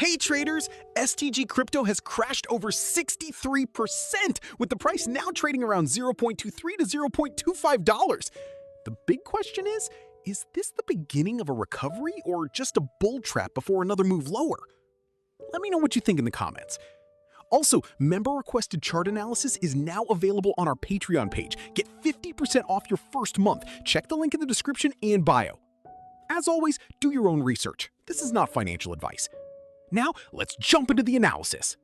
Hey traders, STG crypto has crashed over 63%, with the price now trading around $0.23 to $0.25. The big question is this the beginning of a recovery or just a bull trap before another move lower? Let me know what you think in the comments. Also, member-requested chart analysis is now available on our Patreon page. Get 50% off your first month. Check the link in the description and bio. As always, do your own research. This is not financial advice. Now, let's jump into the analysis.